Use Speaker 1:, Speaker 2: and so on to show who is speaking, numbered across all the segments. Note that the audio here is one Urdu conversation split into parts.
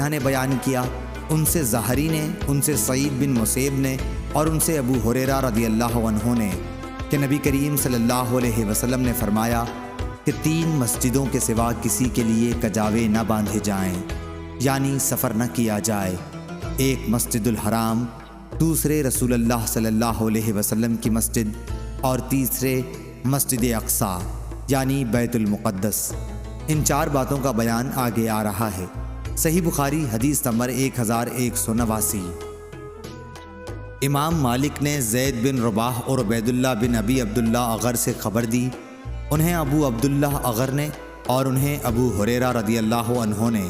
Speaker 1: عطیہ نے بیان کیا، ان سے زہری نے، ان سے سعید بن مسیب نے اور ان سے ابو ہریرہ رضی اللہ عنہ نے کہ نبی کریم صلی اللہ علیہ وسلم نے فرمایا کہ 3 مسجدوں کے سوا کسی کے لیے کجاوے نہ باندھے جائیں، یعنی سفر نہ کیا جائے۔ ایک مسجد الحرام، دوسرے رسول اللہ صلی اللہ علیہ وسلم کی مسجد، اور تیسرے مسجد اقصیٰ یعنی بیت المقدس۔ ان 4 باتوں کا بیان آگے آ رہا ہے۔ صحیح بخاری حدیث نمبر 1189۔ امام مالک نے زید بن رباح اور عبید اللہ بن ابی عبداللہ اغر سے خبر دی، انہیں ابو عبداللہ اغر نے اور انہیں ابو ہریرہ رضی اللہ عنہ نے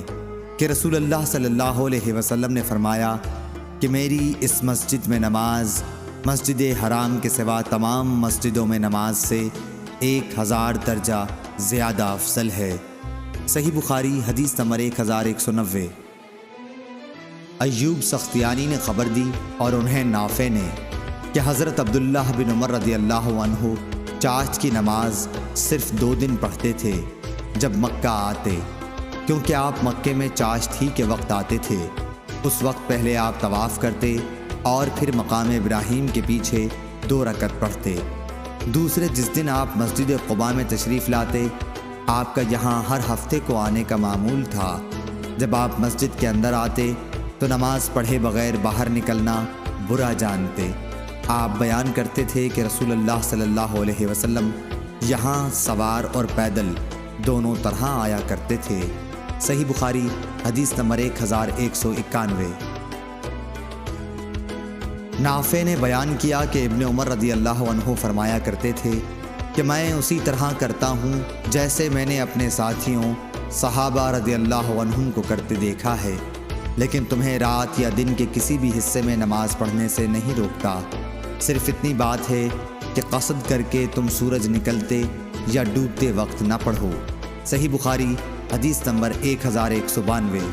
Speaker 1: کہ رسول اللہ صلی اللہ علیہ وسلم نے فرمایا کہ میری اس مسجد میں نماز مسجد حرام کے سوا تمام مسجدوں میں نماز سے 1000 درجہ زیادہ افضل ہے۔ صحیح بخاری حدیث نمبر 1190۔ ایوب سختیانی نے خبر دی اور انہیں نافع نے کہ حضرت عبداللہ بن عمر رضی اللہ عنہ چاشت کی نماز صرف 2 دن پڑھتے تھے جب مکہ آتے، کیونکہ آپ مکے میں چاشت ہی کے وقت آتے تھے۔ اس وقت پہلے آپ طواف کرتے اور پھر مقام ابراہیم کے پیچھے 2 رکعت پڑھتے۔ دوسرے جس دن آپ مسجد قباء میں تشریف لاتے، آپ کا یہاں ہر ہفتے کو آنے کا معمول تھا۔ جب آپ مسجد کے اندر آتے تو نماز پڑھے بغیر باہر نکلنا برا جانتے۔ آپ بیان کرتے تھے کہ رسول اللہ صلی اللہ علیہ وسلم یہاں سوار اور پیدل دونوں طرح آیا کرتے تھے۔ صحیح بخاری حدیث نمبر 1191۔ نافع نے بیان کیا کہ ابن عمر رضی اللہ عنہ فرمایا کرتے تھے کہ میں اسی طرح کرتا ہوں جیسے میں نے اپنے ساتھیوں صحابہ رضی اللہ عنہم کو کرتے دیکھا ہے، لیکن تمہیں رات یا دن کے کسی بھی حصے میں نماز پڑھنے سے نہیں روکتا، صرف اتنی بات ہے کہ قصد کر کے تم سورج نکلتے یا ڈوبتے وقت نہ پڑھو۔ صحیح بخاری حدیث نمبر 1192۔